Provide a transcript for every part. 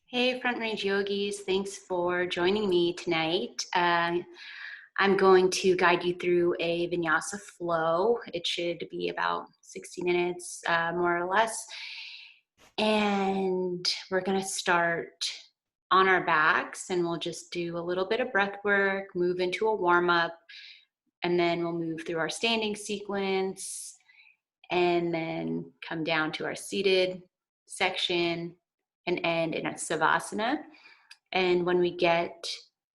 Hey, Front Range Yogis, thanks for joining me tonight. I'm going to guide you through a Vinyasa Flow. It should be about 60 minutes, more or less. And we're going to start on our backs, and we'll just do a little bit of breath work, move into a warm-up, and then we'll move through our standing sequence, and then come down to our seated section and end in a Savasana. And when we get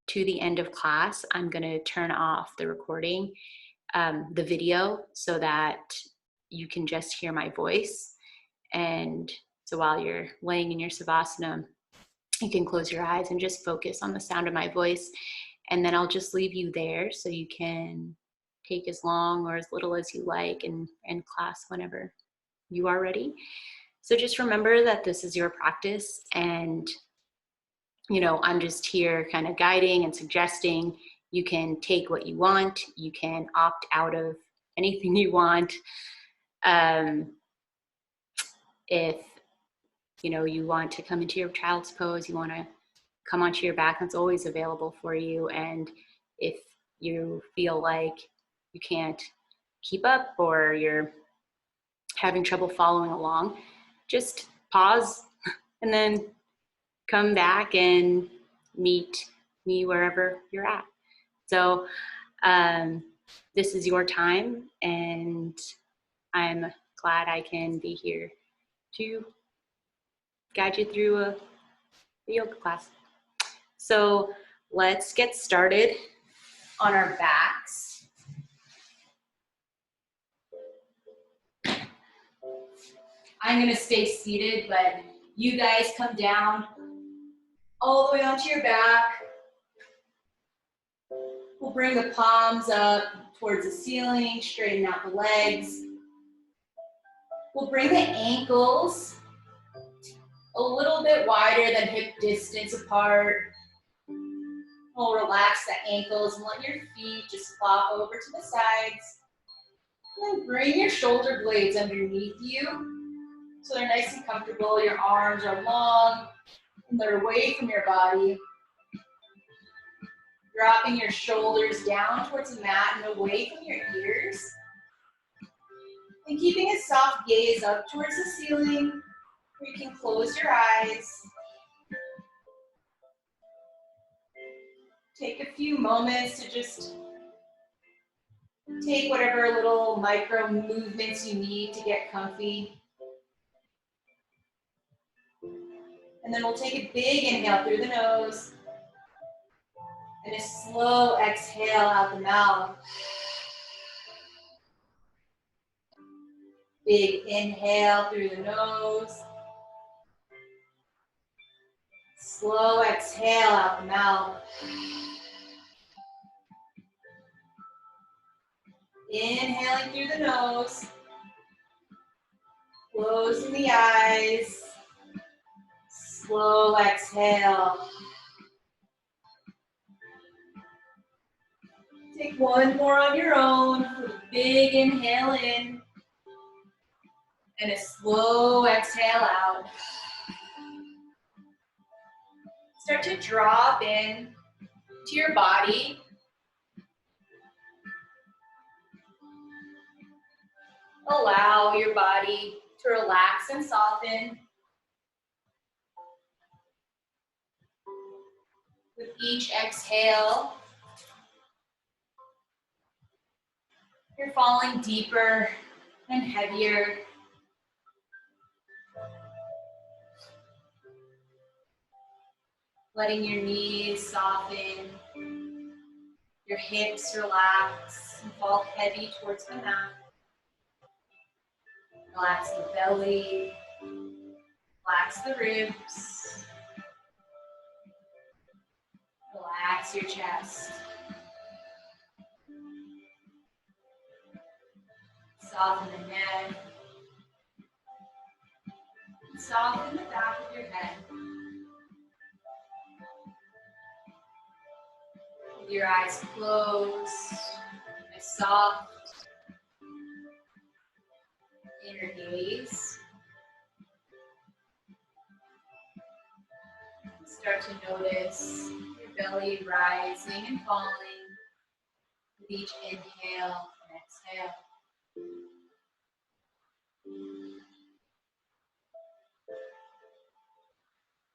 to the end of class, I'm going to turn off the recording, the video, so that you can just hear my voice. And so while you're laying in your Savasana, you can close your eyes and just focus on the sound of my voice. And then I'll just leave you there so you can take as long or as little as you like and end class whenever you are ready. So just remember that this is your practice, and I'm just here kind of guiding and suggesting. You can take what you want. You can opt out of anything you want. If you want to come into your child's pose, you want to come onto your back, that's always available for you. And if you feel like you can't keep up or you're having trouble following along, just pause and then come back and meet me wherever you're at. So this is your time, and I'm glad I can be here to guide you through a yoga class. So let's get started on our backs. I'm gonna stay seated, but you guys come down all the way onto your back. We'll bring the palms up towards the ceiling, straighten out the legs. We'll bring the ankles a little bit wider than hip distance apart. We'll relax the ankles and let your feet just flop over to the sides. And then bring your shoulder blades underneath you so they're nice and comfortable. Your arms are long and they're away from your body. Dropping your shoulders down towards the mat and away from your ears. And keeping a soft gaze up towards the ceiling, where you can close your eyes. Take a few moments to just take whatever little micro movements you need to get comfy. And then we'll take a big inhale through the nose and a slow exhale out the mouth. Big inhale through the nose. Slow exhale out the mouth. Inhaling through the nose. Closing the eyes. Slow exhale. Take one more on your own with a big inhale in and a slow exhale out. Start to drop in to your body. Allow your body to relax and soften. With each exhale, you're falling deeper and heavier. Letting your knees soften, your hips relax and fall heavy towards the mat. Relax the belly, relax the ribs, relax your chest. Soften the neck, soften the back of your head. With your eyes closed, a soft inner gaze. Start to notice your belly rising and falling with each inhale and exhale.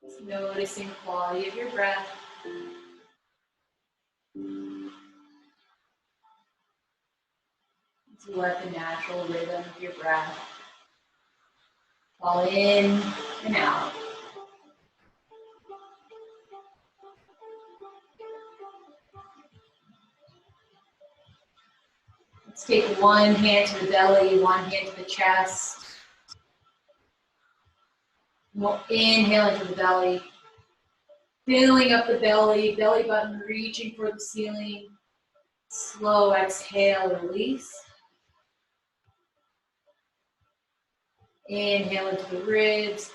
Just noticing the quality of your breath. To let the natural rhythm of your breath fall in and out. Let's take one hand to the belly, one hand to the chest. We'll inhale into the belly, filling up the belly, belly button reaching for the ceiling. Slow exhale, release. Inhale into the ribs,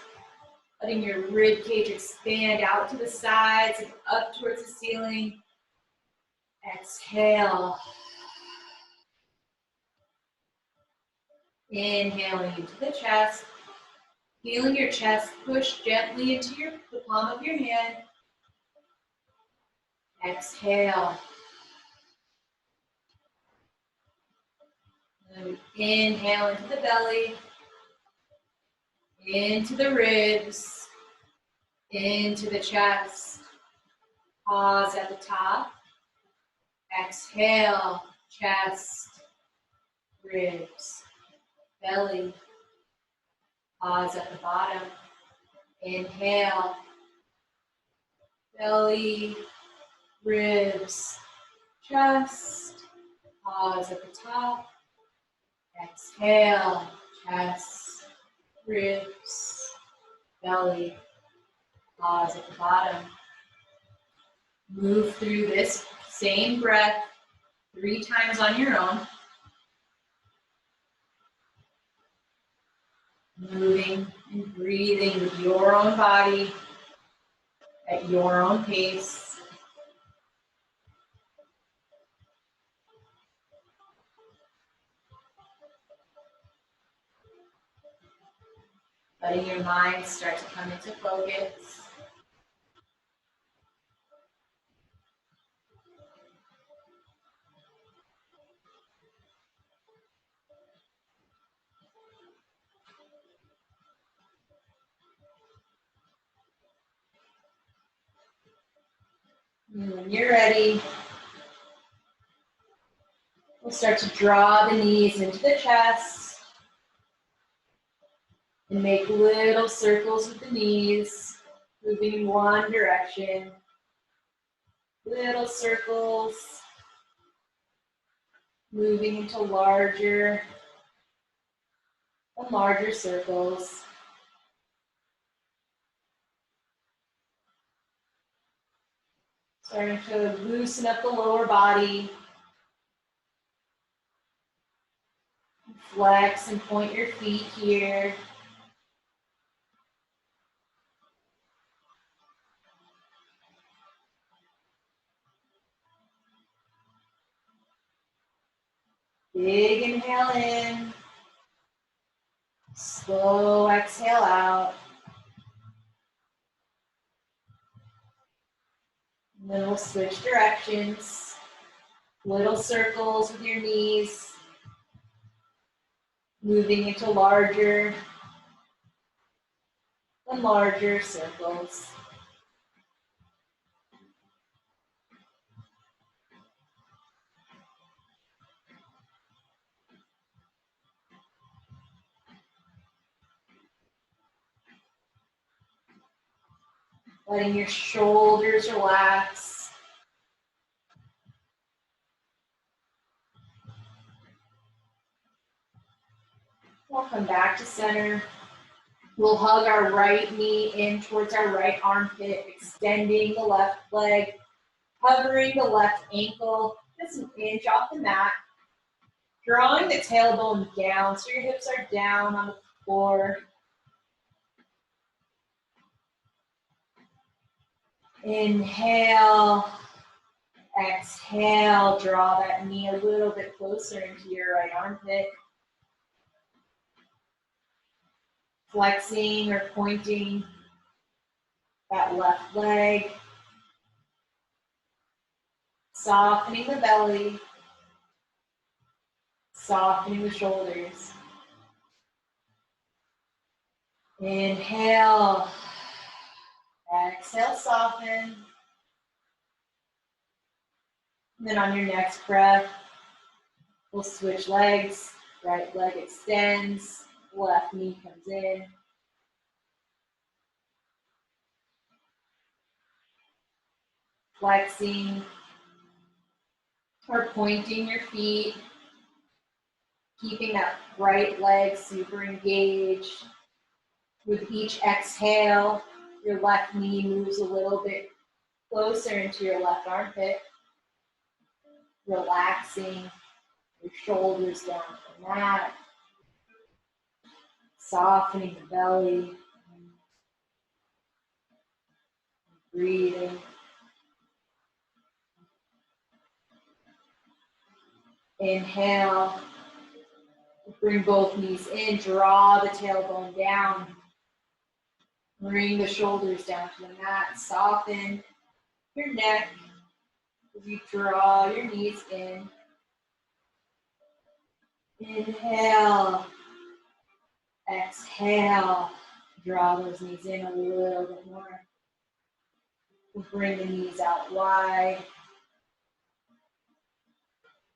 letting your rib cage expand out to the sides and up towards the ceiling. Exhale. Inhaling into the chest. Feeling your chest push gently into the palm of your hand. Exhale. And inhale into the belly, into the ribs, into the chest. Pause at the top. Exhale, chest, ribs, belly. Pause at the bottom. Inhale, belly, ribs, chest. Pause at the top. Exhale, chest, ribs, belly. Pause at the bottom. Move through this same breath 3 times on your own. Moving and breathing with your own body at your own pace. Letting your mind start to come into focus. And when you're ready, we'll start to draw the knees into the chest and make little circles with the knees, moving in one direction. Little circles, moving into larger and larger circles. Starting to loosen up the lower body. Flex and point your feet here. Big inhale in. Slow exhale out. And then we'll switch directions. Little circles with your knees. Moving into larger and larger circles. Letting your shoulders relax. We'll come back to center. We'll hug our right knee in towards our right armpit, extending the left leg, hovering the left ankle just an inch off the mat. Drawing the tailbone down so your hips are down on the floor. Inhale, exhale, draw that knee a little bit closer into your right armpit. Flexing or pointing that left leg. Softening the belly. Softening the shoulders. Inhale. Exhale, soften. And then on your next breath, we'll switch legs. Right leg extends, left knee comes in. Flexing or pointing your feet. Keeping that right leg super engaged. With each exhale, your left knee moves a little bit closer into your left armpit. Relaxing your shoulders down to the mat. Softening the belly. Breathing. Inhale. Bring both knees in. Draw the tailbone down. Bring the shoulders down to the mat. Soften your neck as you draw your knees in. Inhale. Exhale. Draw those knees in a little bit more. We'll bring the knees out wide.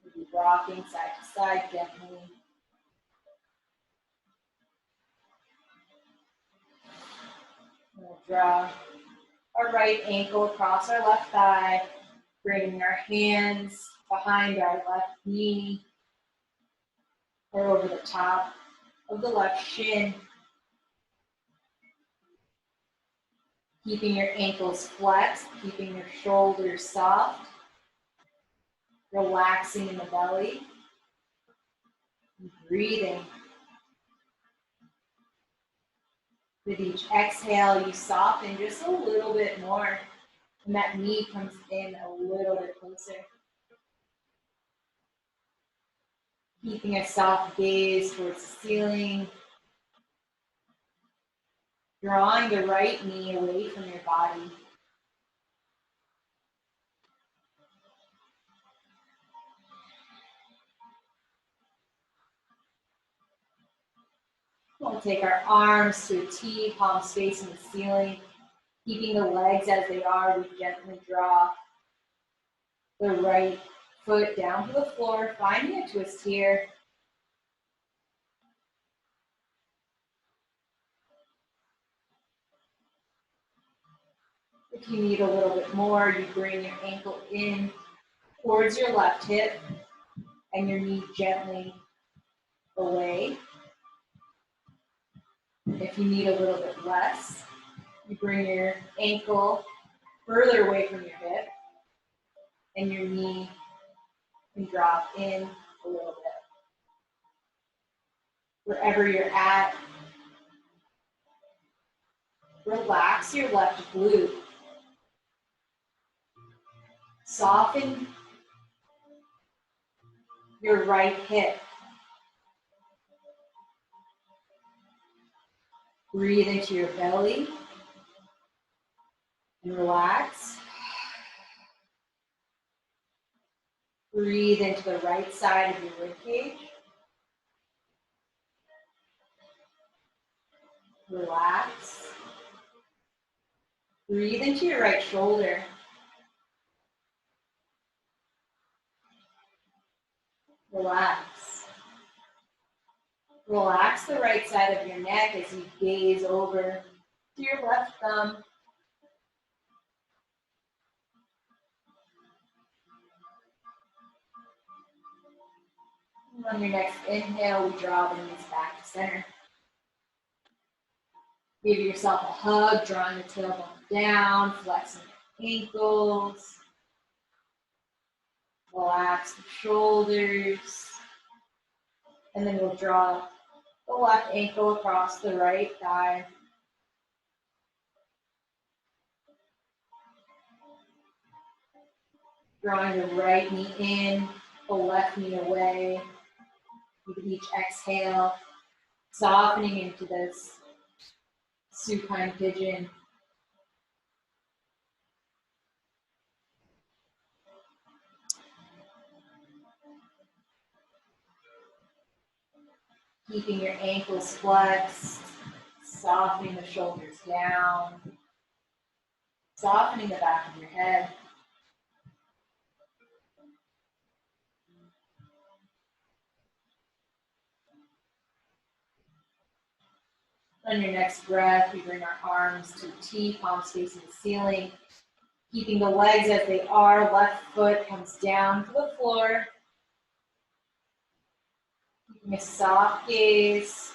We'll be rocking side to side gently. We'll draw our right ankle across our left thigh, bringing our hands behind our left knee or over the top of the left shin. Keeping your ankles flexed, keeping your shoulders soft, relaxing in the belly, and breathing. With each exhale, you soften just a little bit more, and that knee comes in a little bit closer. Keeping a soft gaze towards the ceiling, drawing the right knee away from your body. We'll take our arms to a T, palms facing the ceiling. Keeping the legs as they are, we gently draw the right foot down to the floor, finding a twist here. If you need a little bit more, you bring your ankle in towards your left hip and your knee gently away. If you need a little bit less, you bring your ankle further away from your hip and your knee can drop in a little bit. Wherever you're at, relax your left glute. Soften your right hip. Breathe into your belly and relax. Breathe into the right side of your ribcage. Relax. Breathe into your right shoulder. Relax. Relax the right side of your neck as you gaze over to your left thumb. And on your next inhale, we draw the knees back to center. Give yourself a hug, drawing the tailbone down, flexing your ankles. Relax the shoulders. And then we'll draw the left ankle across the right thigh. Drawing the right knee in, the left knee away. With each exhale, softening into this supine pigeon. Keeping your ankles flexed, softening the shoulders down, softening the back of your head. On your next breath, we bring our arms to T, palms facing the ceiling. Keeping the legs as they are, left foot comes down to the floor. Keeping a soft gaze.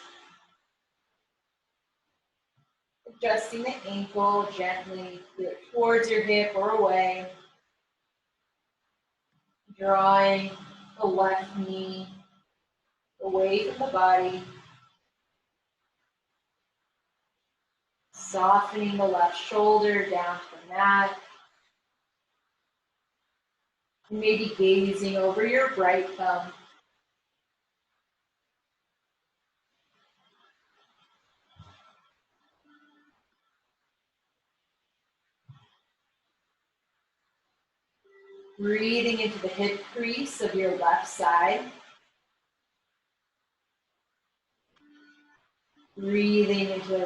Adjusting the ankle gently, either towards your hip or away. Drawing the left knee away from the body. Softening the left shoulder down to the mat. And maybe gazing over your right thumb. Breathing into the hip crease of your left side. Breathing into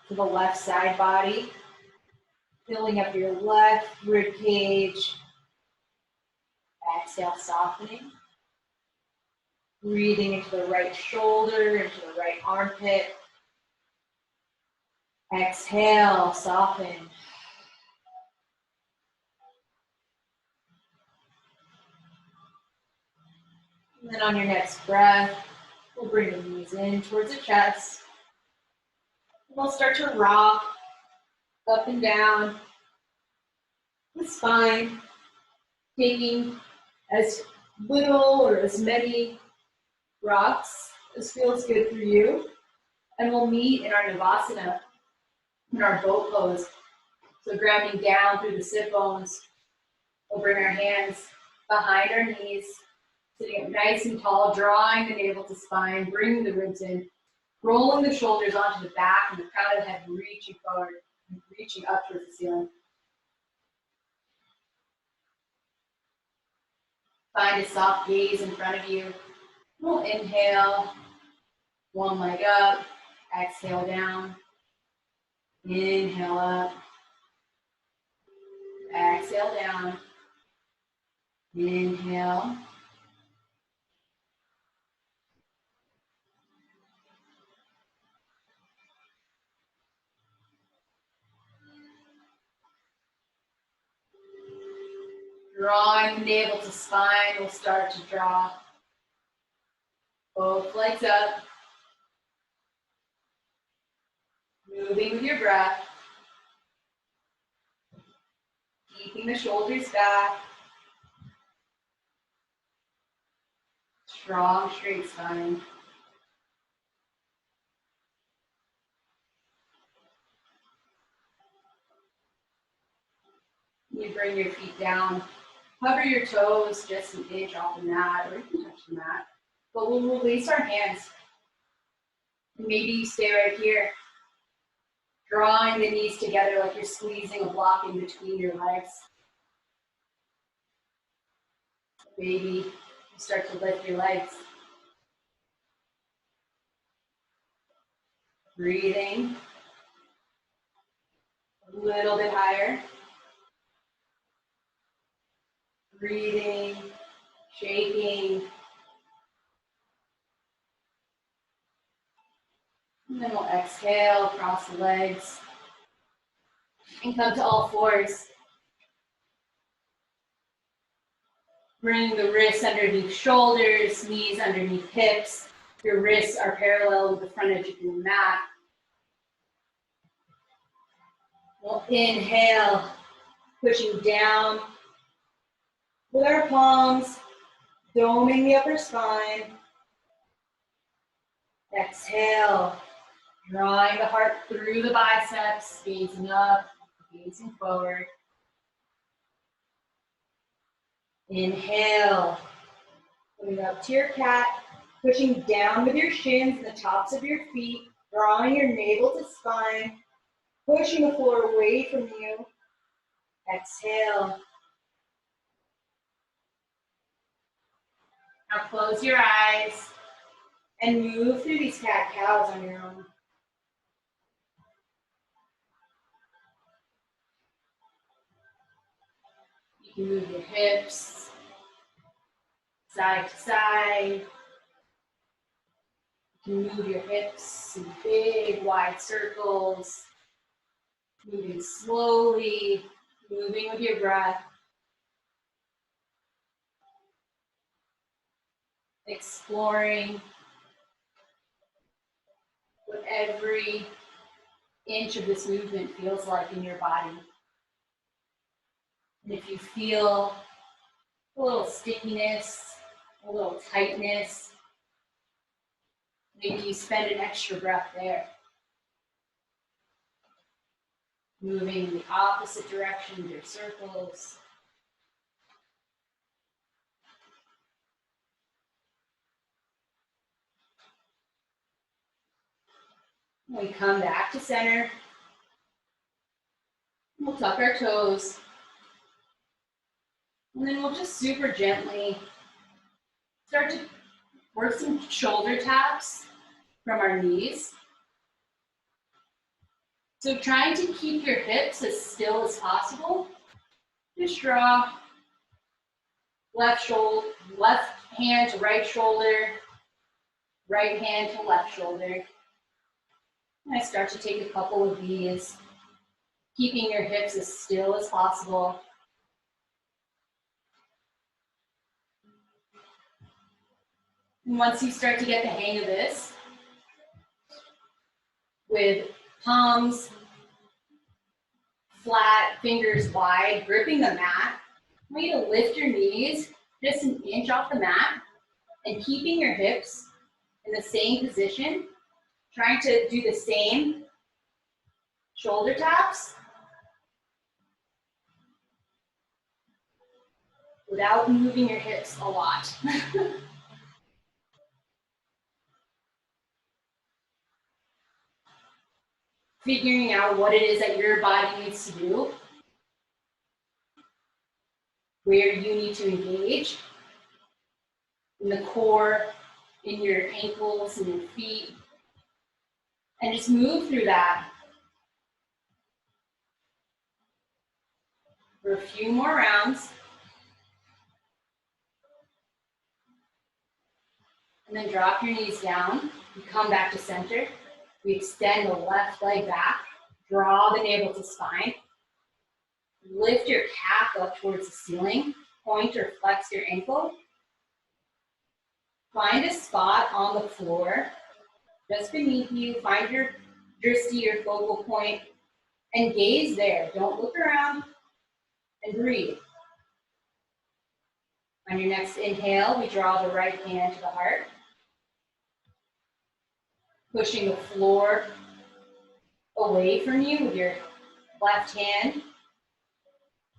the left side body. Filling up your left rib cage. Exhale, softening. Breathing into the right shoulder, into the right armpit. Exhale, soften. And then on your next breath, we'll bring the knees in towards the chest. We'll start to rock up and down the spine, taking as little or as many rocks as feels good for you. And we'll meet in our Navasana, in our boat pose. So grounding down through the sit bones. We'll bring our hands behind our knees, sitting up nice and tall, drawing the navel to spine, bringing the ribs in, rolling the shoulders onto the back and the crown of the head reaching forward, reaching up towards the ceiling. Find a soft gaze in front of you. We'll inhale, one leg up, exhale down, inhale up, exhale down, inhale. Drawing the navel to spine, we'll start to draw both legs up. Moving with your breath. Keeping the shoulders back. Strong, straight spine. You bring your feet down. Hover your toes just an inch off the mat, or you can touch the mat. But we'll release our hands. Maybe you stay right here, drawing the knees together like you're squeezing a block in between your legs. Maybe you start to lift your legs. Breathing a little bit higher. Breathing, shaking. And then we'll exhale, cross the legs, and come to all fours. Bring the wrists underneath shoulders, knees underneath hips. Your wrists are parallel with the front edge of your mat. We'll inhale, pushing down with our palms, doming the upper spine. Exhale, drawing the heart through the biceps, gazing up, gazing forward. Inhale, coming up to your cat, pushing down with your shins and the tops of your feet, drawing your navel to spine, pushing the floor away from you. Exhale. Now close your eyes And move through these cat-cows on your own. You can move your hips side to side. You can move your hips in big, wide circles. Moving slowly, moving with your breath. Exploring what every inch of this movement feels like in your body. And if you feel a little stickiness, a little tightness, maybe you spend an extra breath there. Moving in the opposite direction with your circles. When we come back to center, we'll tuck our toes. And then we'll just super gently start to work some shoulder taps from our knees. So trying to keep your hips as still as possible. Just draw left hand to right shoulder, right hand to left shoulder. And I start to take a couple of these, keeping your hips as still as possible. And once you start to get the hang of this, with palms flat, fingers wide, gripping the mat, I want you to lift your knees just an inch off the mat and keeping your hips in the same position, trying to do the same shoulder taps without moving your hips a lot. Figuring out what it is that your body needs to do, where you need to engage in the core, in your ankles and your feet, and just move through that for a few more rounds. And then drop your knees down. You come back to center. We extend the left leg back. Draw the navel to spine. Lift your calf up towards the ceiling. Point or flex your ankle. Find a spot on the floor just beneath you. Find your drishti, your focal point, and gaze there. Don't look around, and breathe. On your next inhale, we draw the right hand to the heart. Pushing the floor away from you with your left hand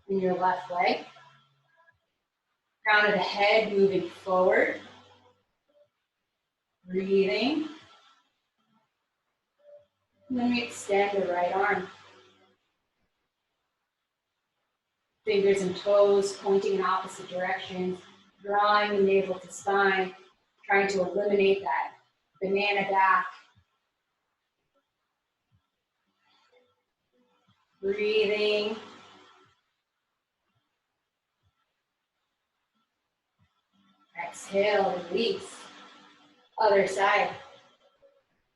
and your left leg. Crown of the head moving forward. Breathing. And then we extend the right arm. Fingers and toes pointing in opposite directions. Drawing the navel to spine. Trying to eliminate that banana back. Breathing. Exhale, release. Other side.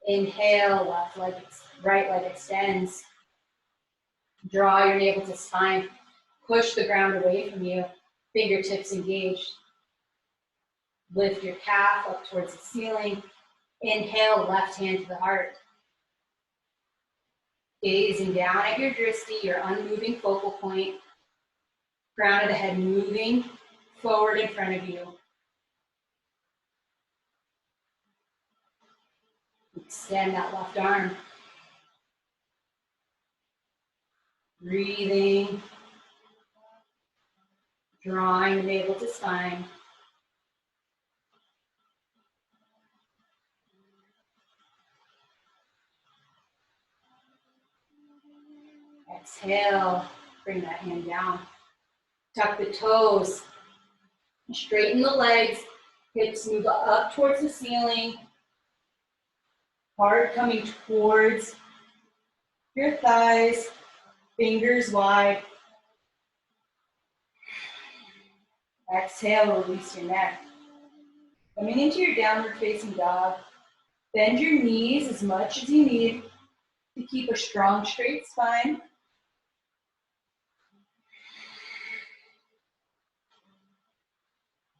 Inhale, left leg, right leg extends. Draw your navel to spine. Push the ground away from you. Fingertips engaged. Lift your calf up towards the ceiling. Inhale, left hand to the heart. Gazing down at your drishti, your unmoving focal point. Crown of the head moving forward in front of you. Extend that left arm. Breathing. Drawing the navel to spine. Exhale, bring that hand down. Tuck the toes. Straighten the legs. Hips move up towards the ceiling. Heart coming towards your thighs, fingers wide. Exhale, release your neck. Coming into your downward facing dog. Bend your knees as much as you need to keep a strong, straight spine.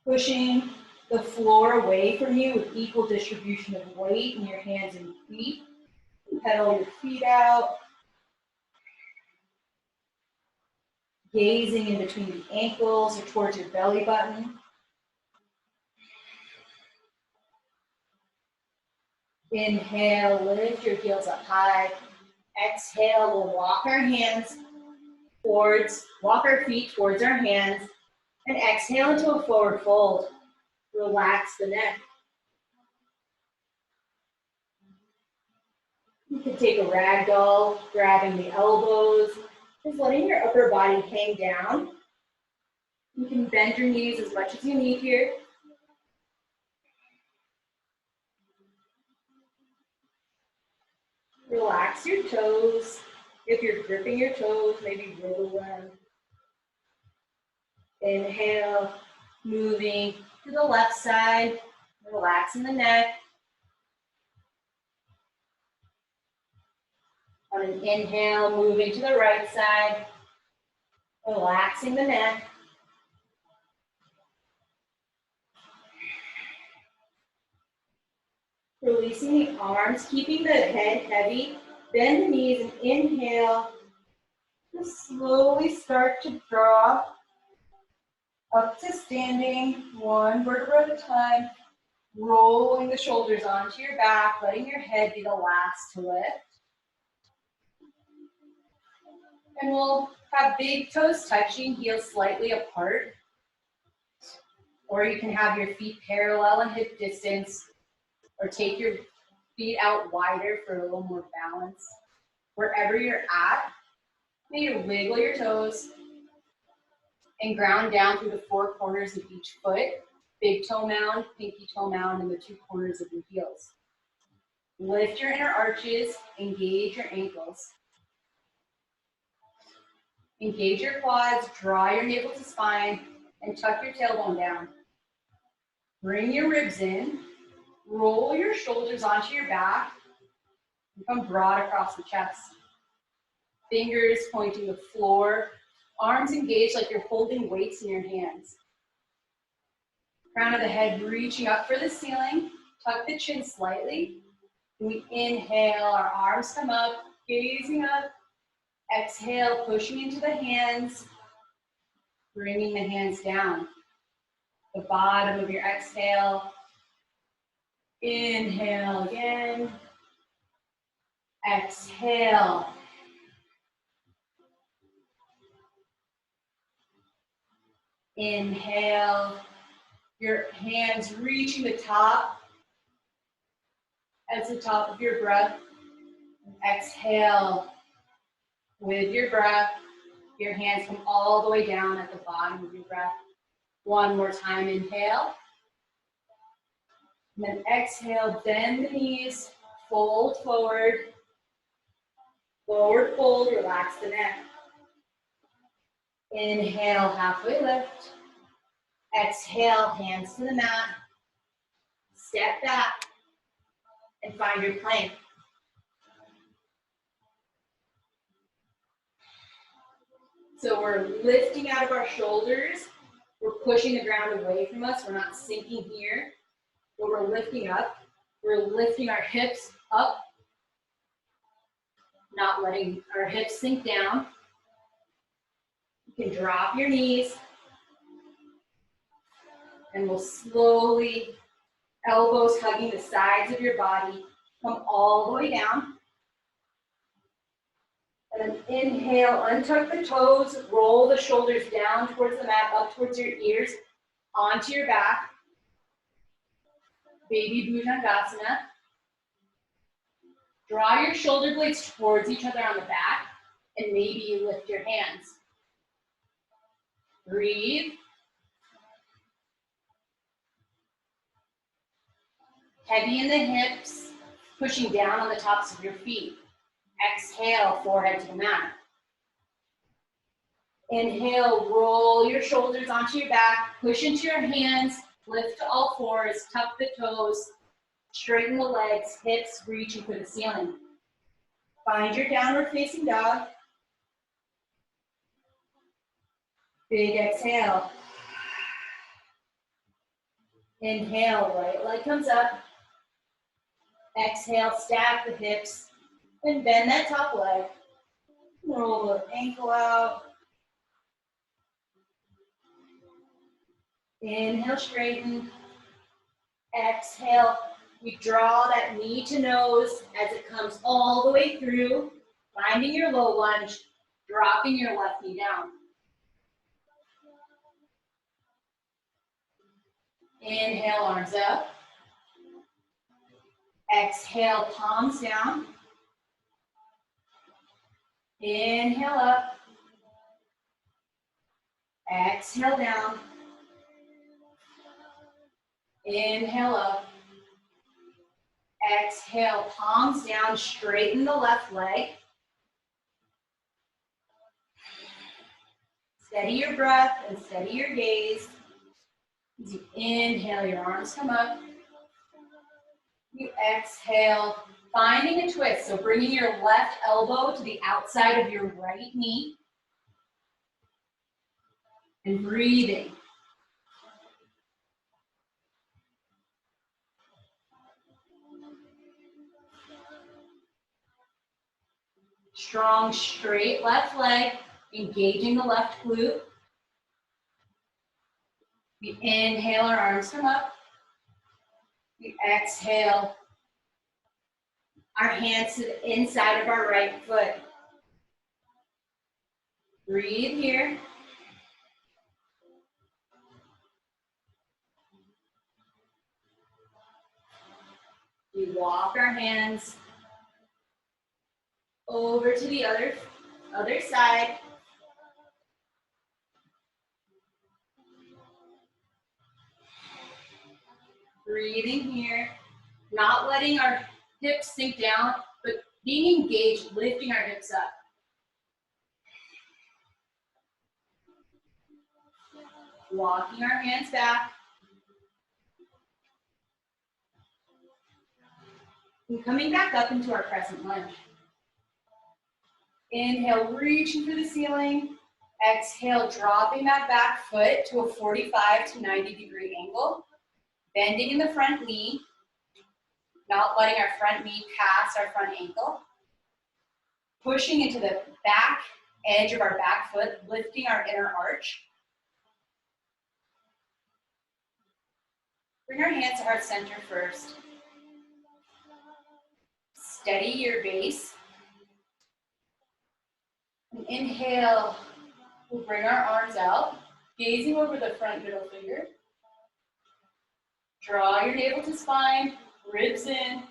Pushing the floor away from you with equal distribution of weight in your hands and feet. Pedal your feet out. Gazing in between the ankles or towards your belly button. Inhale, lift your heels up high. Exhale, we'll walk our feet towards our hands. And exhale into a forward fold. Relax the neck. You can take a ragdoll, grabbing the elbows, just letting your upper body hang down. You can bend your knees as much as you need here. Relax your toes. If you're gripping your toes, maybe wiggle them. Inhale, moving to the left side, relaxing the neck. On an inhale, moving to the right side, relaxing the neck. Releasing the arms, keeping the head heavy. Bend the knees and inhale. Just slowly start to draw up to standing, one vertebra at a time. Rolling the shoulders onto your back, letting your head be the last to lift. And we'll have big toes touching, heels slightly apart. Or you can have your feet parallel and hip distance, or take your feet out wider for a little more balance. Wherever you're at, maybe wiggle your toes and ground down through the four corners of each foot. Big toe mound, pinky toe mound, and the two corners of your heels. Lift your inner arches, engage your ankles. Engage your quads, draw your navel to spine, and tuck your tailbone down. Bring your ribs in, roll your shoulders onto your back, and come broad across the chest. Fingers pointing the floor, arms engaged like you're holding weights in your hands. Crown of the head reaching up for the ceiling, tuck the chin slightly. We inhale, our arms come up, gazing up. Exhale, pushing into the hands, bringing the hands down. The bottom of your exhale. Inhale again. Exhale. Inhale. Your hands reaching the top as the top of your breath. Exhale. With your breath, your hands come all the way down at the bottom of your breath. One more time, inhale. And then exhale, bend the knees, fold forward. Forward fold, relax the neck. Inhale, halfway lift. Exhale, hands to the mat. Step back and find your plank. So we're lifting out of our shoulders. We're pushing the ground away from us. We're not sinking here, but we're lifting up. We're lifting our hips up, not letting our hips sink down. You can drop your knees, and we'll slowly, elbows hugging the sides of your body, come all the way down. And then inhale, untuck the toes, roll the shoulders down towards the mat, up towards your ears, onto your back. Baby Bhujangasana. Draw your shoulder blades towards each other on the back, and maybe you lift your hands. Breathe. Heavy in the hips, pushing down on the tops of your feet. Exhale, forehead to the mat. Inhale, roll your shoulders onto your back, push into your hands, lift to all fours, tuck the toes, straighten the legs, hips reaching for the ceiling. Find your downward facing dog. Big exhale. Inhale, right leg comes up. Exhale, stack the hips and bend that top leg. Roll the ankle out. Inhale, straighten. Exhale, you draw that knee to nose as it comes all the way through, finding your low lunge, dropping your left knee down. Inhale, arms up. Exhale, palms down. Inhale up. Exhale down. Inhale up. Exhale, palms down, straighten the left leg. Steady your breath and steady your gaze. As you inhale, your arms come up. You exhale, finding a twist. So bringing your left elbow to the outside of your right knee. And breathing. Strong, straight left leg, engaging the left glute. We inhale, our arms come up. We exhale, our hands to the inside of our right foot. Breathe here. We walk our hands over to the other side. Breathing here, not letting our hips sink down, but being engaged, lifting our hips up. Walking our hands back. And coming back up into our crescent lunge. Inhale, reaching for the ceiling. Exhale, dropping that back foot to a 45 to 90 degree angle. Bending in the front knee, not letting our front knee pass our front ankle. Pushing into the back edge of our back foot, lifting our inner arch. Bring our hands to heart center first. Steady your base. And inhale, we'll bring our arms out, gazing over the front middle finger. Draw your navel to spine, ribs in,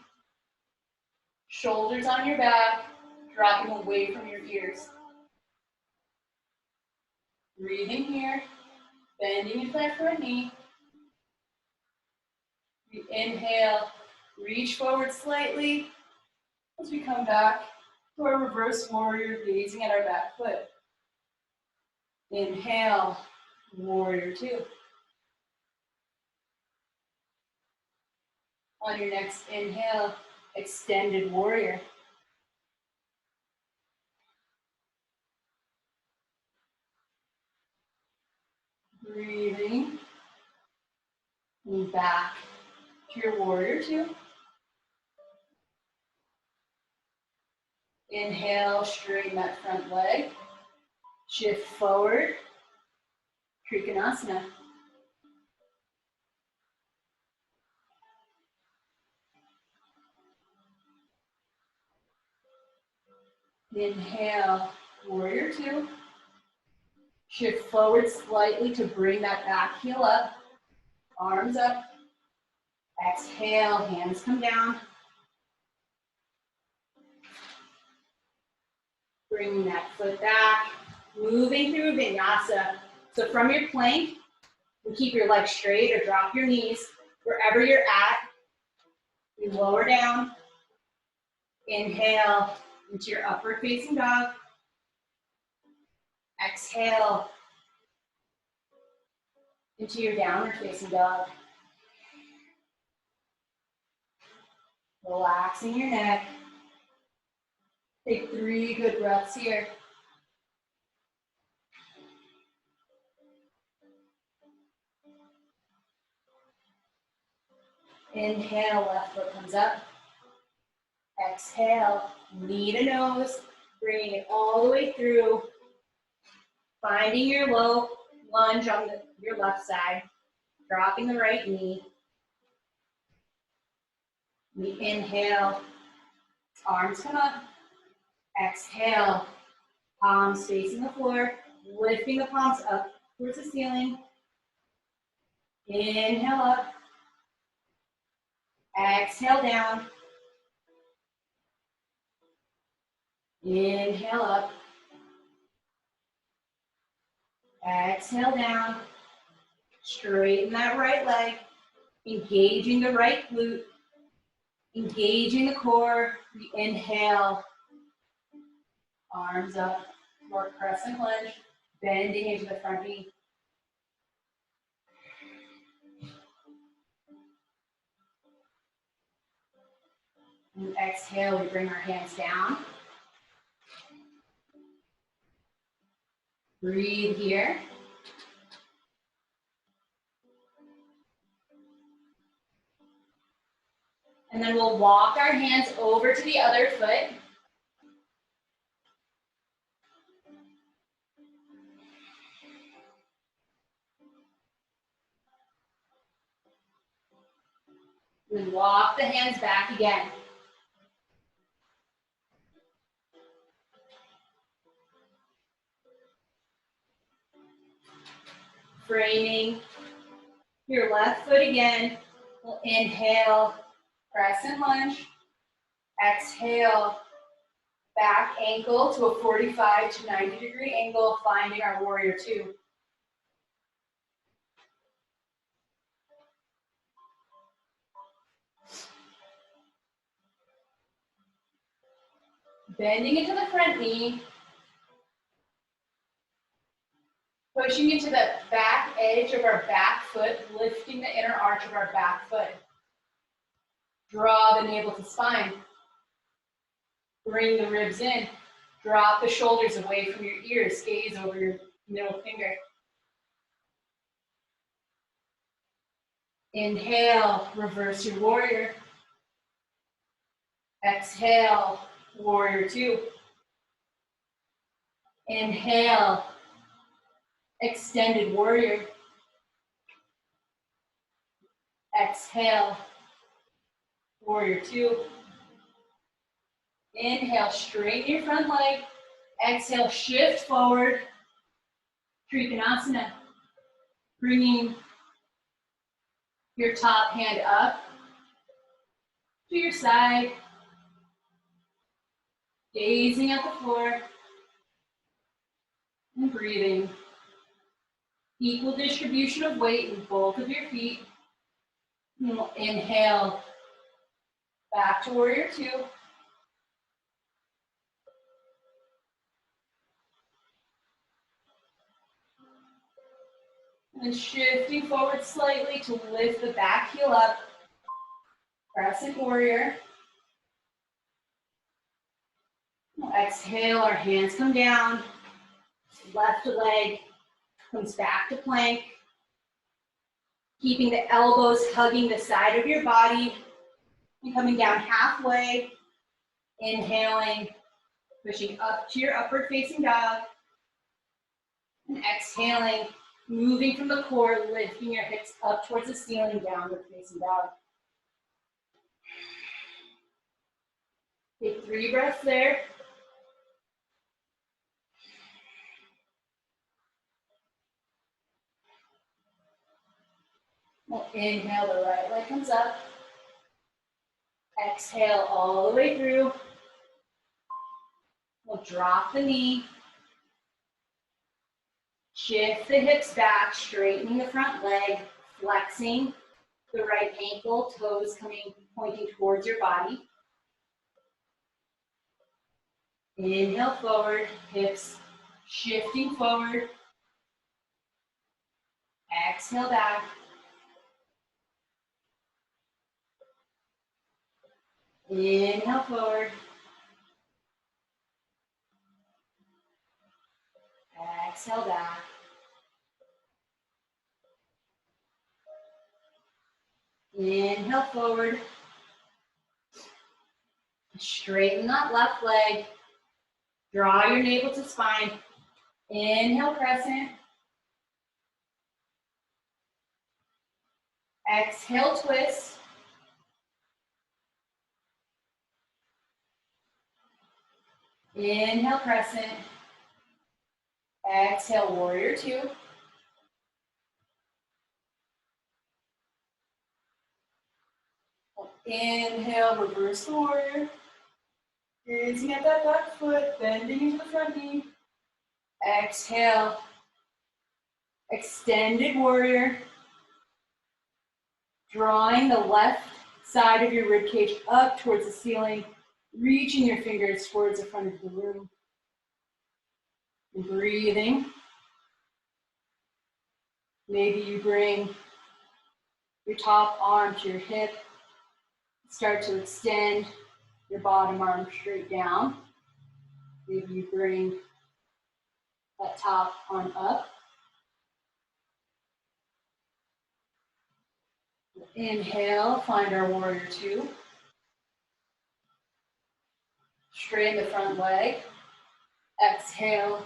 shoulders on your back, dropping away from your ears. Breathing here, bending into that front knee. We inhale, reach forward slightly as we come back to our reverse warrior, gazing at our back foot. Inhale, warrior two. On your next inhale, extended warrior. Breathing. Move back to your warrior two. Inhale, straighten that front leg. Shift forward. Trikonasana. Inhale, warrior two. Shift forward slightly to bring that back heel up. Arms up. Exhale, hands come down. Bringing that foot back. Moving through Vinyasa. So from your plank, you keep your legs straight or drop your knees. Wherever you're at, you lower down. Inhale into your upward facing dog. Exhale into your downward facing dog. Relaxing your neck. Take 3 good breaths here. Inhale, left foot comes up. Exhale, knee to nose, bringing it all the way through. Finding your low lunge on your left side, dropping the right knee. We inhale, arms come up. Exhale, palms facing the floor, lifting the palms up towards the ceiling. Inhale up. Exhale down. Inhale up. Exhale down. Straighten that right leg. Engaging the right glute. Engaging the core. We inhale. Arms up. More crescent lunge. Bending into the front knee. And exhale, we bring our hands down. Breathe here. And then we'll walk our hands over to the other foot. Then walk the hands back again. Framing your left foot again. We'll inhale, crescent lunge. Exhale, back ankle to a 45 to 90 degree angle, finding our warrior two. Bending into the front knee. Pushing into the back edge of our back foot, lifting the inner arch of our back foot. Draw the navel to spine. Bring the ribs in. Drop the shoulders away from your ears. Gaze over your middle finger. Inhale, reverse your warrior. Exhale, warrior two. Inhale, extended warrior. Exhale, warrior two. Inhale, straighten your front leg. Exhale, shift forward. Trikonasana. Bringing your top hand up to your side. Gazing at the floor. And breathing. Equal distribution of weight in both of your feet. And we'll inhale, back to warrior two. And shifting forward slightly to lift the back heel up. Crescent warrior. We'll exhale, our hands come down. Left leg comes back to plank. Keeping the elbows hugging the side of your body. And coming down halfway. Inhaling, pushing up to your upward facing dog. And exhaling, moving from the core, lifting your hips up towards the ceiling, downward facing dog. Take 3 breaths there. We'll inhale, the right leg comes up. Exhale all the way through. We'll drop the knee. Shift the hips back, straightening the front leg, flexing the right ankle, toes pointing towards your body. Inhale forward, hips shifting forward. Exhale back. Inhale forward. Exhale back. Inhale forward. Straighten that left leg. Draw your navel to spine. Inhale, crescent. Exhale, twist. Inhale, crescent. Exhale, warrior two. Inhale, reverse the warrior. Gazing at that back foot, bending into the front knee. Exhale, extended warrior. Drawing the left side of your rib cage up towards the ceiling, reaching your fingers towards the front of the room. Breathing. Maybe you bring your top arm to your hip. Start to extend your bottom arm straight down. Maybe you bring that top arm up. Inhale, find our warrior two. Straighten the front leg. Exhale,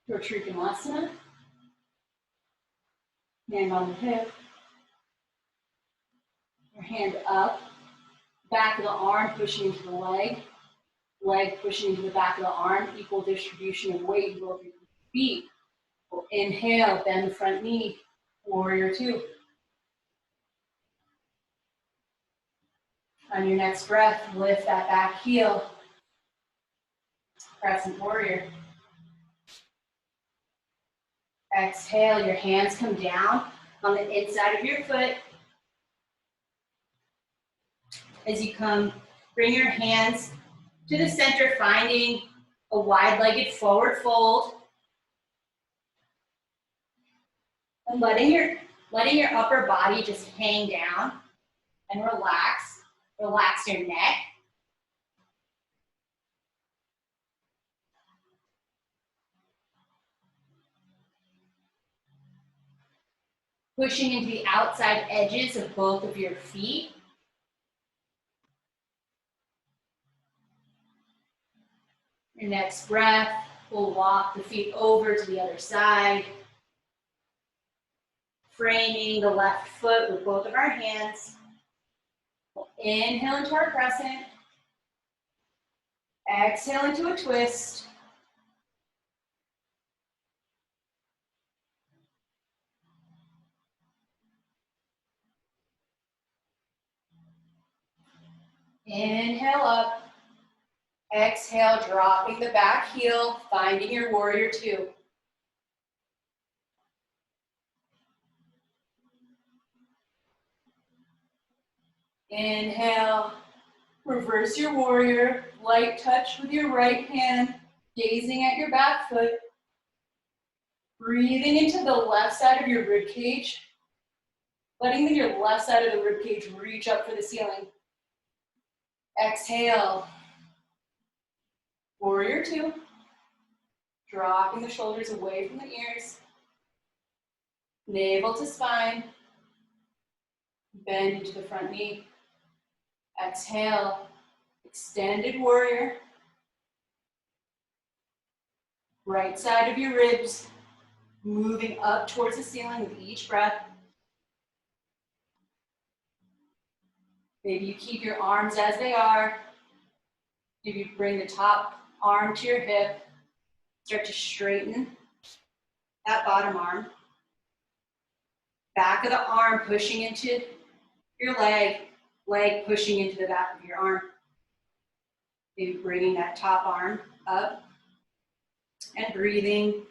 to Trikonasana. Hand on the hip. Your hand up. Back of the arm pushing into the leg. Leg pushing into the back of the arm. Equal distribution of weight in both your feet. Inhale, bend the front knee. Warrior two. On your next breath, lift that back heel. Crescent warrior. Exhale, your hands come down on the inside of your foot. As you come, bring your hands to the center, finding a wide-legged forward fold. And letting your upper body just hang down and relax. Relax your neck. Pushing into the outside edges of both of your feet. Your next breath, we'll walk the feet over to the other side. Framing the left foot with both of our hands. We'll inhale into our crescent. Exhale into a twist. Inhale up. Exhale, dropping the back heel, finding your warrior two. Inhale, reverse your warrior, light touch with your right hand, gazing at your back foot. Breathing into the left side of your rib cage, letting your left side of the rib cage reach up for the ceiling. Exhale, warrior two, dropping the shoulders away from the ears, navel to spine, bend into the front knee. Exhale, extended warrior. Right side of your ribs, moving up towards the ceiling with each breath. Maybe you keep your arms as they are. Maybe you bring the top arm to your hip. Start to straighten that bottom arm. Back of the arm pushing into your leg, leg pushing into the back of your arm. Maybe bringing that top arm up and breathing.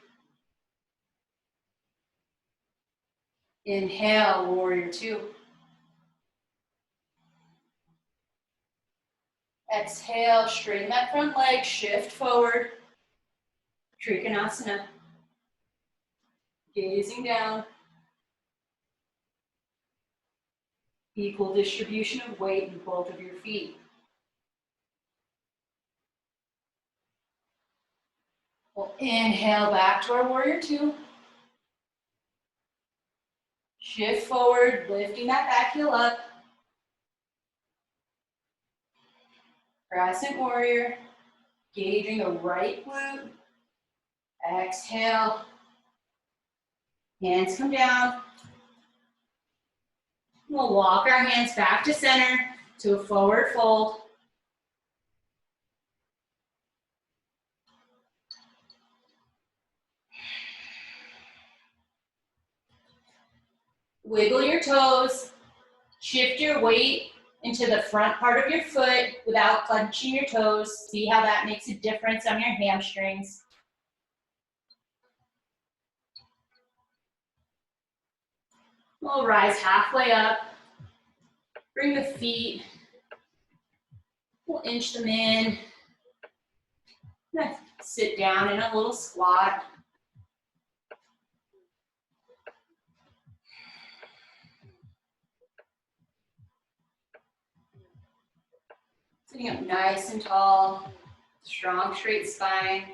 Inhale, warrior two. Exhale, straighten that front leg, shift forward. Trikonasana. Gazing down. Equal distribution of weight in both of your feet. We'll inhale back to our warrior two. Shift forward, lifting that back heel up. Crescent warrior, gauging the right glute. Exhale. Hands come down. We'll walk our hands back to center to a forward fold. Wiggle your toes. Shift your weight into the front part of your foot without clenching your toes. See how that makes a difference on your hamstrings. We'll rise halfway up. Bring the feet. We'll inch them in. Sit down in a little squat. Sitting up nice and tall. Strong, straight spine.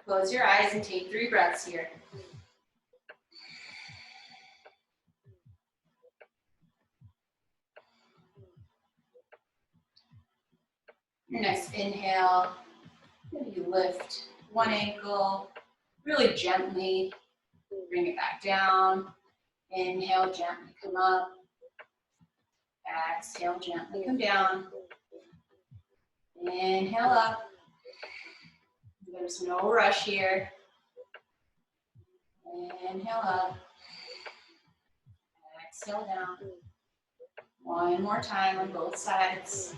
Close your eyes and take 3 breaths here. Your next inhale, maybe lift one ankle really gently. Bring it back down. Inhale, gently come up. Exhale, gently come down. Inhale up. There's no rush here. Inhale up. Exhale down. One more time on both sides.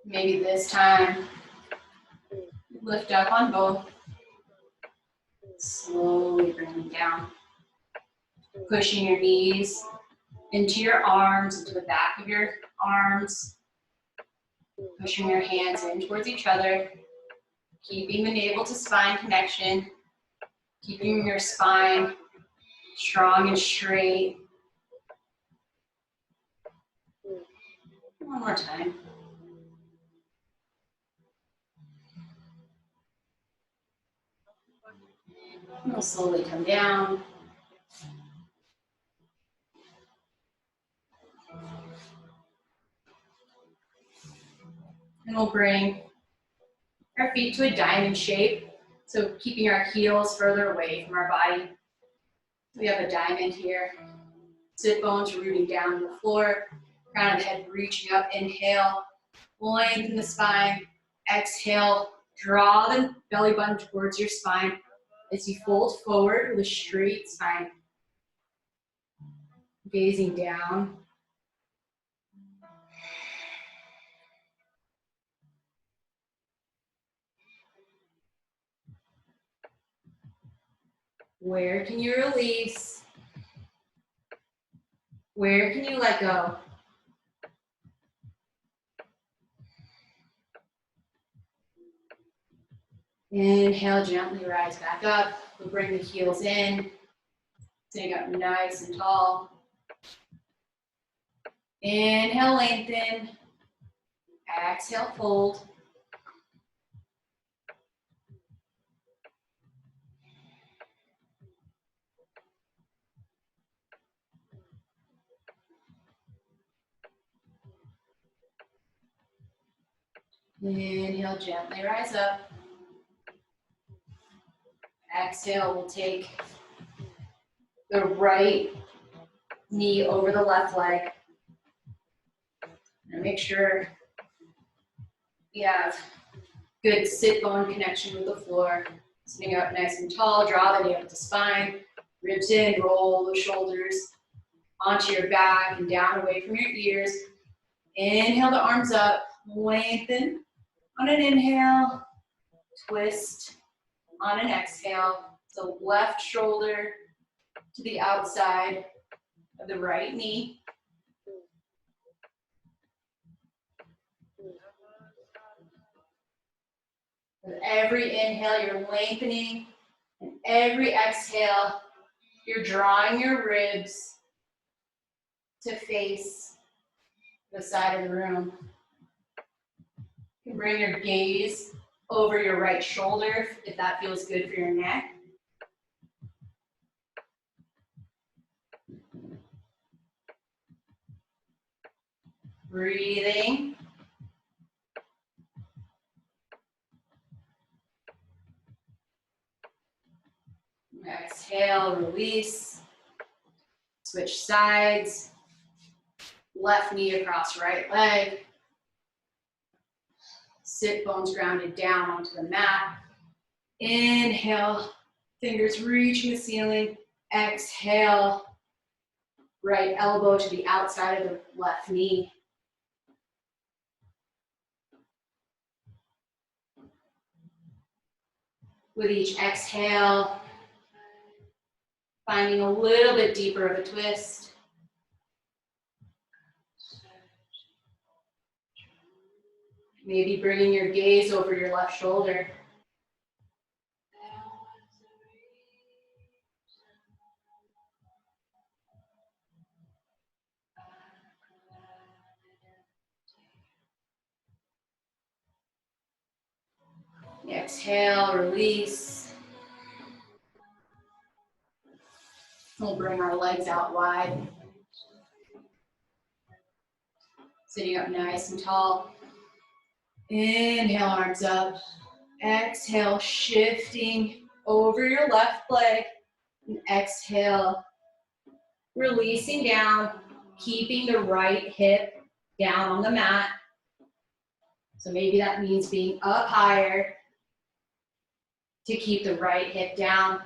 Maybe this time, lift up on both. Slowly bringing down. Pushing your knees into your arms, into the back of your arms. Pushing your hands in towards each other. Keeping the navel to spine connection. Keeping your spine strong and straight. One more time. And we'll slowly come down. And we'll bring our feet to a diamond shape. So keeping our heels further away from our body. We have a diamond here. Sit bones rooting down to the floor. Crown of the head reaching up. Inhale. Lengthen the spine. Exhale. Draw the belly button towards your spine as you fold forward with a straight spine. Gazing down. Where can you release? Where can you let go? Inhale, gently rise back up. We'll bring the heels in. Sitting up nice and tall. Inhale, lengthen. Exhale, fold. Inhale, gently rise up. Exhale, we'll take the right knee over the left leg. And make sure we have good sit bone connection with the floor. Sitting up nice and tall, draw the knee up the spine, ribs in, roll the shoulders onto your back and down away from your ears. Inhale the arms up, lengthen on an inhale, twist on an exhale. So left shoulder to the outside of the right knee. With every inhale, you're lengthening, and every exhale, you're drawing your ribs to face the side of the room. You can bring your gaze over your right shoulder if that feels good for your neck. Breathing. Exhale, release. Switch sides. Left knee across right leg. Sit bones grounded down onto the mat. Inhale, fingers reaching the ceiling. Exhale, right elbow to the outside of the left knee. With each exhale, finding a little bit deeper of a twist. Maybe bringing your gaze over your left shoulder. Exhale, release. We'll bring our legs out wide. Sitting up nice and tall. Inhale, arms up. Exhale, shifting over your left leg. And exhale, releasing down, keeping the right hip down on the mat. So maybe that means being up higher to keep the right hip down.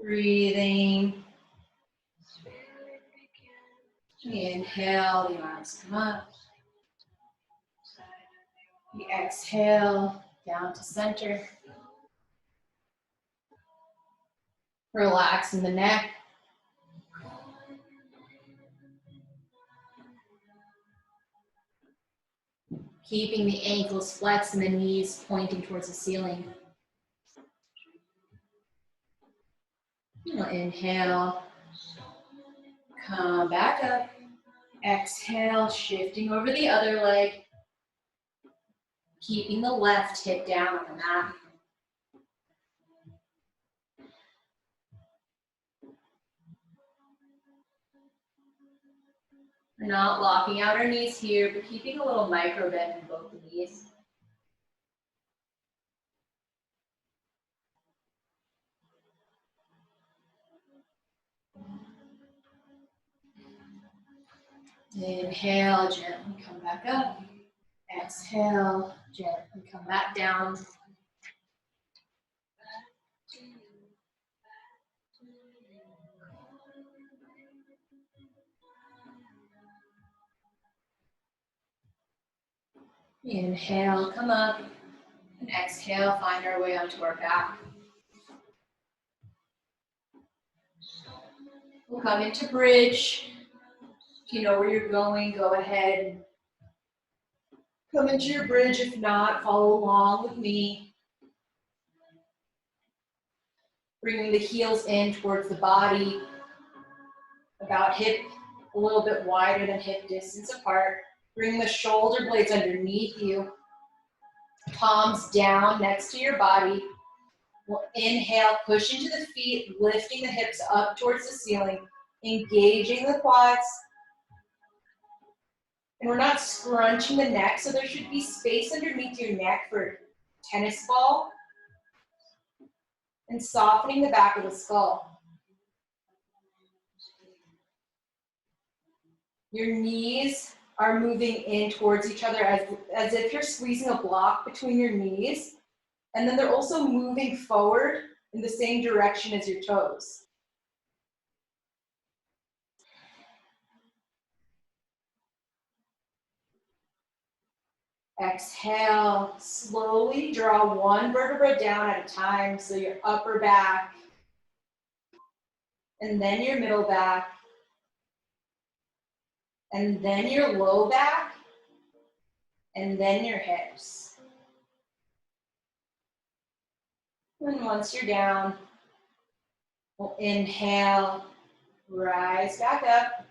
Breathing. Inhale, the arms come up. The exhale, down to center. Relax in the neck. Keeping the ankles flexed and the knees pointing towards the ceiling. Inhale, come back up. Exhale, shifting over the other leg. Keeping the left hip down on the mat. We're not locking out our knees here, but keeping a little micro bend in both the knees. Inhale, gently come back up. Exhale, gently come back down. Inhale, come up. And exhale, find our way onto our back. We'll come into bridge. If you know where you're going, go ahead. Come into your bridge. If not, follow along with me. Bringing the heels in towards the body. About hip, a little bit wider than hip distance apart. Bring the shoulder blades underneath you. Palms down next to your body. We'll inhale, push into the feet, lifting the hips up towards the ceiling, engaging the quads. And we're not scrunching the neck, so there should be space underneath your neck for tennis ball. And softening the back of the skull. Your knees are moving in towards each other as if you're squeezing a block between your knees. And then they're also moving forward in the same direction as your toes. Exhale, slowly draw one vertebra down at a time, so your upper back, and then your middle back, and then your low back, and then your hips. And once you're down, we'll inhale, rise back up.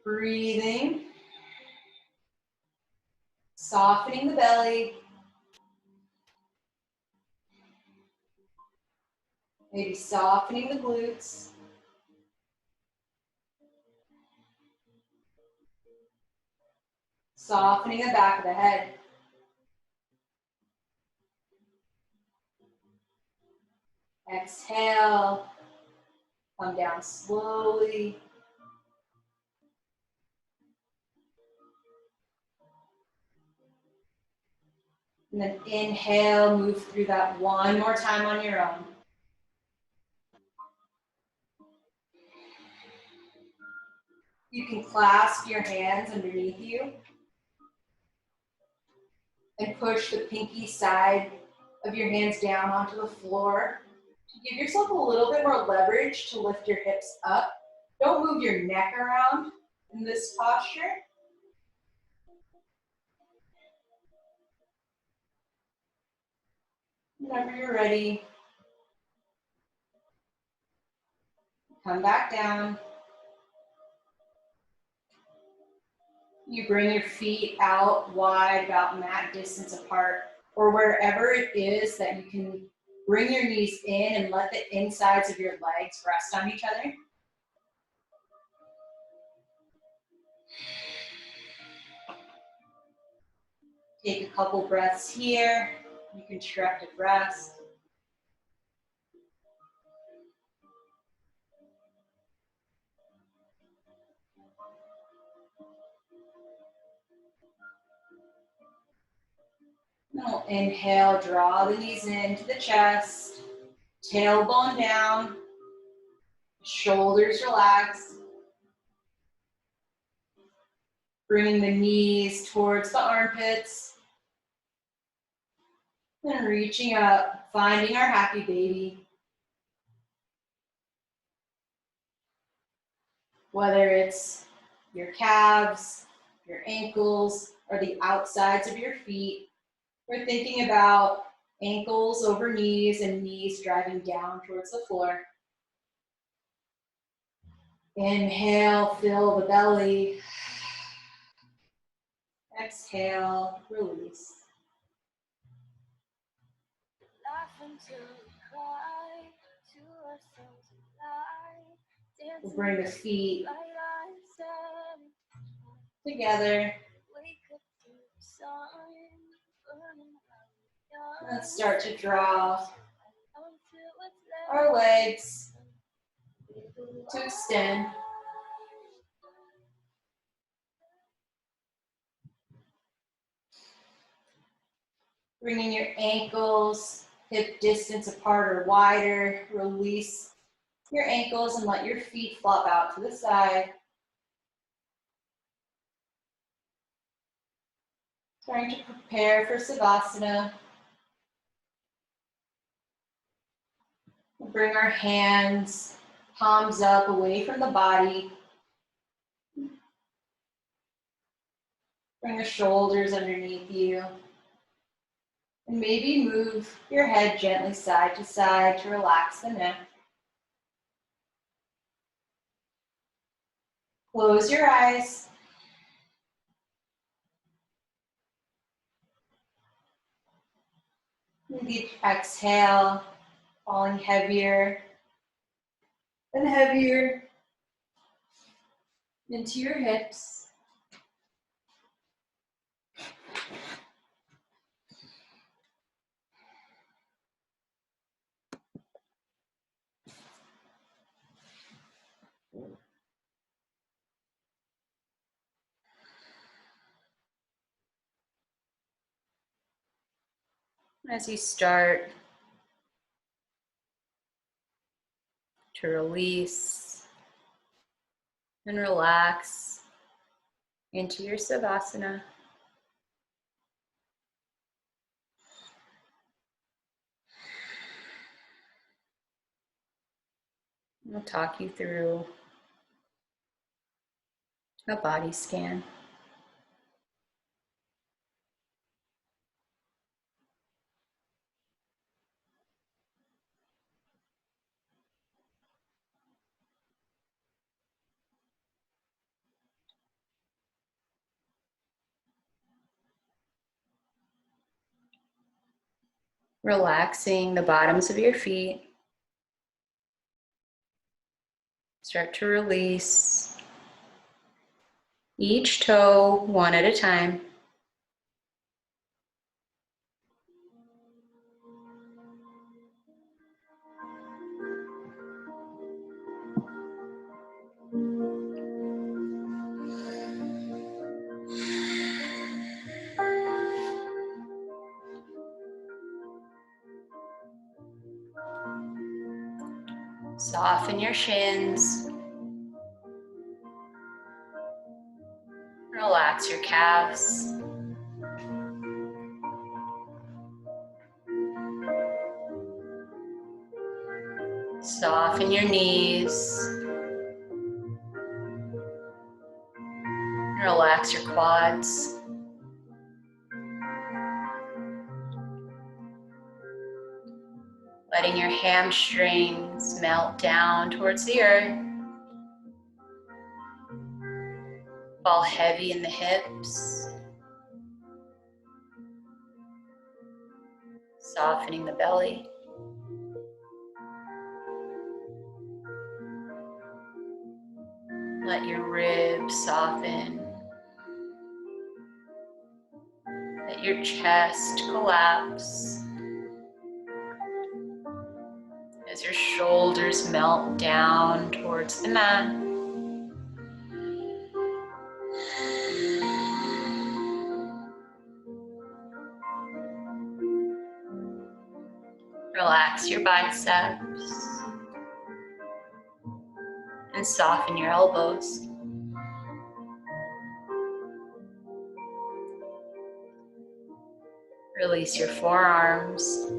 Breathing, softening the belly. Maybe softening the glutes. Softening the back of the head. Exhale, come down slowly. And then inhale, move through that one more time on your own. You can clasp your hands underneath you and push the pinky side of your hands down onto the floor. Give yourself a little bit more leverage to lift your hips up. Don't move your neck around in this posture. Whenever you're ready, come back down. You bring your feet out wide, about mat distance apart, or wherever it is that you can bring your knees in and let the insides of your legs rest on each other. Take a couple breaths here. You can constructive rest. Then we'll inhale, draw the knees into the chest, tailbone down, shoulders relaxed. Bringing the knees towards the armpits. And reaching up, finding our happy baby. Whether it's your calves, your ankles, or the outsides of your feet, we're thinking about ankles over knees and knees driving down towards the floor. Inhale, fill the belly. Exhale, release. We'll bring the feet together. Let's start to draw our legs to extend. Bringing your ankles hip distance apart or wider. Release your ankles and let your feet flop out to the side. Starting to prepare for Savasana. We'll bring our hands, palms up, away from the body. Bring the shoulders underneath you. And maybe move your head gently side to side to relax the neck. Close your eyes. Maybe exhale, falling heavier and heavier into your hips. As you start to release And relax into your Savasana. We'll talk you through a body scan. Relaxing the bottoms of your feet. Start to release each toe one at a time. Soften your shins. Relax your calves. Soften your knees. Relax your quads. Letting your hamstrings melt down towards the earth. Fall heavy in the hips. Softening the belly. Let your ribs soften. Let your chest collapse as your shoulders melt down towards the mat. Relax your biceps and soften your elbows. Release your forearms.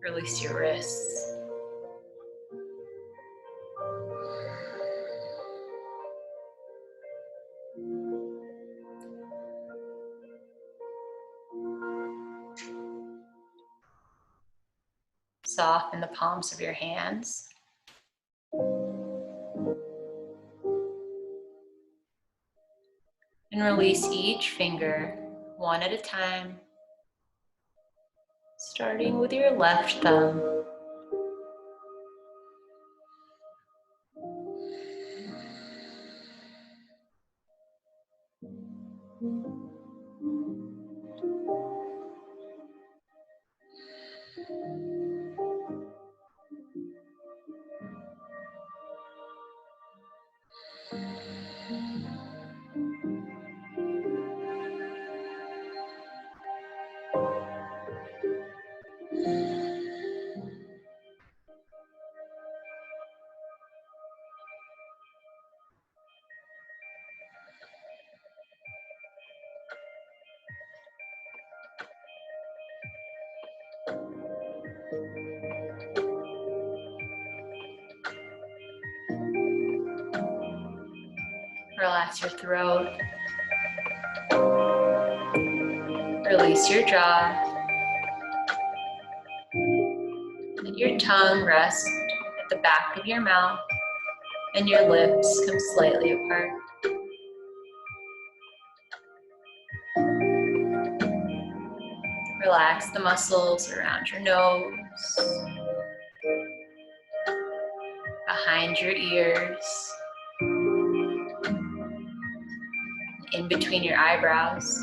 Release your wrists. Soften the palms of your hands. And release each finger one at a time, starting with your left thumb. Relax your throat. Release your jaw. Let your tongue rest at the back of your mouth and your lips come slightly apart. Relax the muscles around your nose, behind your ears, in between your eyebrows.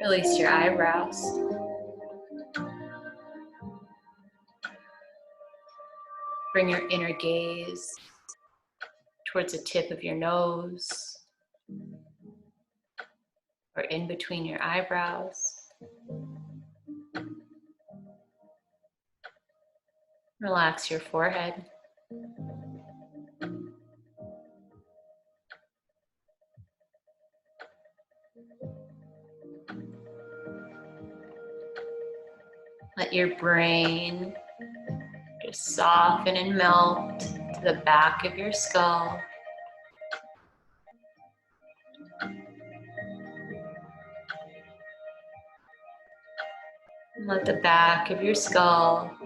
Release your eyebrows. Bring your inner gaze towards the tip of your nose or in between your eyebrows. Relax your forehead. Let your brain just soften and melt to the back of your skull. And let the back of your skull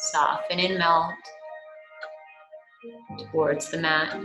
soften and melt towards the mat.